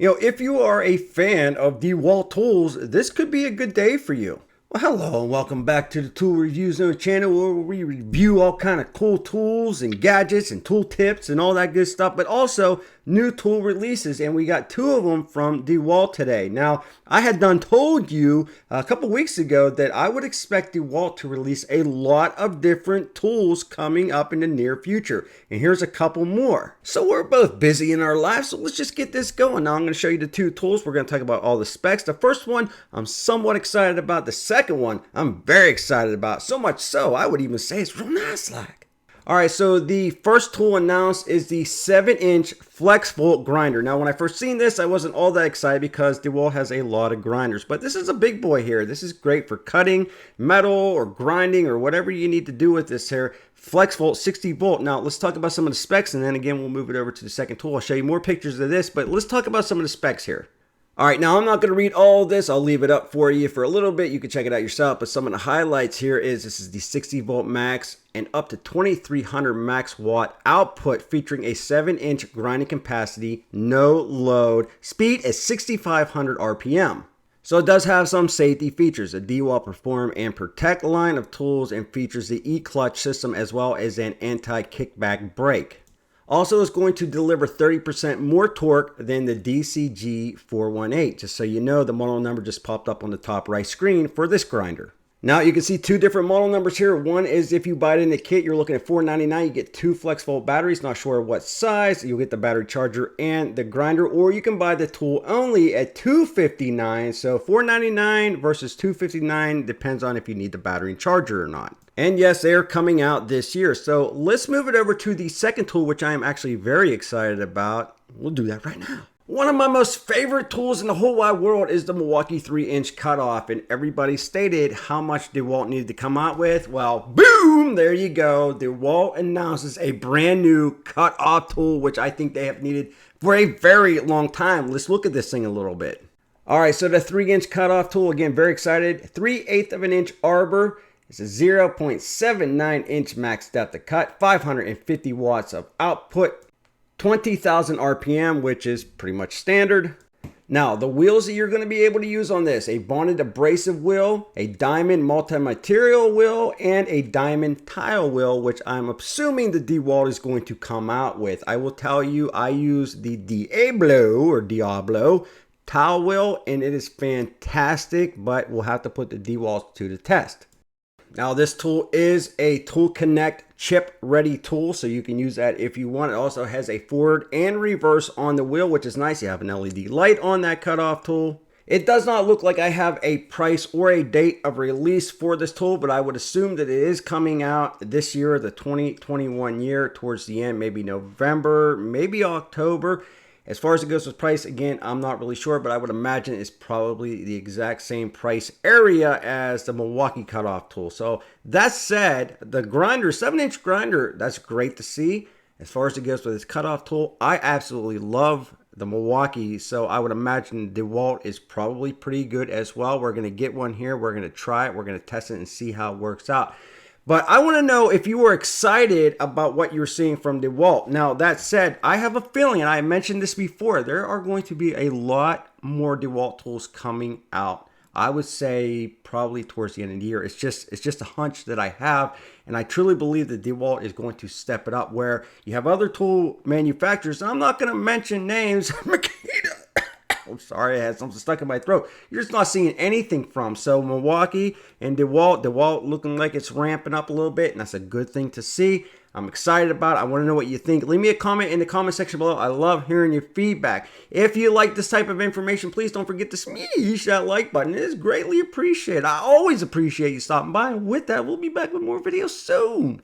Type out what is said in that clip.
If you are a fan of Dewalt Tools, this could be a good day for you. Well, hello and welcome back to the Tool Review Zone channel where we review all kind of cool tools and gadgets and tool tips and all that good stuff, but also new tool releases, and we got two of them from Dewalt today. Now, I had told you a couple weeks ago that I would expect Dewalt to release a lot of different tools coming up in the near future, and here's a couple more. So we're both busy in our lives, so let's just get this going. Now I'm going to show you the two tools. We're going to talk about all the specs. The first one I'm somewhat excited about. The second one I'm very excited about, so much so I would even say it's real nice like. Alright, so the first tool announced is the 7-inch flex volt grinder. Now when I first seen this, I wasn't all that excited because Dewalt has a lot of grinders, but this is a big boy here. This is great for cutting metal or grinding or whatever you need to do with this here. Flex volt, 60 volt. Now let's talk about some of the specs, and then again we'll move it over to the second tool. I'll show you more pictures of this, but let's talk about some of the specs here. Alright, now I'm not going to read all of this. I'll leave it up for you for a little bit. You can check it out yourself, but some of the highlights here is this is the 60 volt max and up to 2300 max watt output, featuring a 7-inch grinding capacity, no load, speed is 6500 RPM. So it does have some safety features. A Dewalt Perform and Protect line of tools, and features the E-clutch system as well as an anti-kickback brake. Also, it's going to deliver 30% more torque than the DCG 418. Just so you know, the model number just popped up on the top right screen for this grinder. Now you can see two different model numbers here. One is if you buy it in the kit, you're looking at $499. You get two flex volt batteries, not sure what size. You'll get the battery charger and the grinder, or you can buy the tool only at $259. So $499 versus $259 depends on if you need the battery and charger or not. And yes, they are coming out this year. So let's move it over to the second tool, which I am actually very excited about. We'll do that right now. One of my most favorite tools in the whole wide world is the Milwaukee 3-inch cutoff, and everybody stated how much Dewalt needed to come out with. Well, boom, there you go. Dewalt announces a brand new cutoff tool, which I think they have needed for a very long time. Let's look at this thing a little bit. All right, so the 3-inch cutoff tool, again, very excited. 3/8 of an inch arbor. It's a 0.79 inch max depth of cut, 550 watts of output, 20,000 RPM, which is pretty much standard. Now, the wheels that you're going to be able to use on this: a bonded abrasive wheel, a diamond multi-material wheel, and a diamond tile wheel, which I'm assuming the Dewalt is going to come out with. I will tell you, I use the Diablo tile wheel, and it is fantastic, but we'll have to put the Dewalt to the test. Now, this tool is a Tool Connect chip ready tool, so you can use that if you want. It also has a forward and reverse on the wheel, which is nice. You have an LED light on that cutoff tool. It does not look like I have a price or a date of release for this tool, but I would assume that it is coming out this year, the 2021 year, towards the end, maybe November, maybe October. As far as it goes with price, again, I'm not really sure, but I would imagine it's probably the exact same price area as the Milwaukee cutoff tool. So that said, the grinder, 7-inch grinder, that's great to see. As far as it goes with this cutoff tool, I absolutely love the Milwaukee, so I would imagine Dewalt is probably pretty good as well. We're going to get one here. We're going to try it. We're going to test it and see how it works out. But I want to know if you were excited about what you're seeing from Dewalt. Now, that said, I have a feeling, and I mentioned this before, there are going to be a lot more Dewalt tools coming out. I would say probably towards the end of the year. It's just a hunch that I have, and I truly believe that Dewalt is going to step it up, where you have other tool manufacturers, and I'm not going to mention names, Makita. I'm sorry, I had something stuck in my throat. You're just not seeing anything from. So Milwaukee and Dewalt looking like it's ramping up a little bit, and that's a good thing to see. I'm excited about it. I want to know what you think. Leave me a comment in the comment section below. I love hearing your feedback. If you like this type of information, please don't forget to smash that like button. It is greatly appreciated. I always appreciate you stopping by. And with that, we'll be back with more videos soon.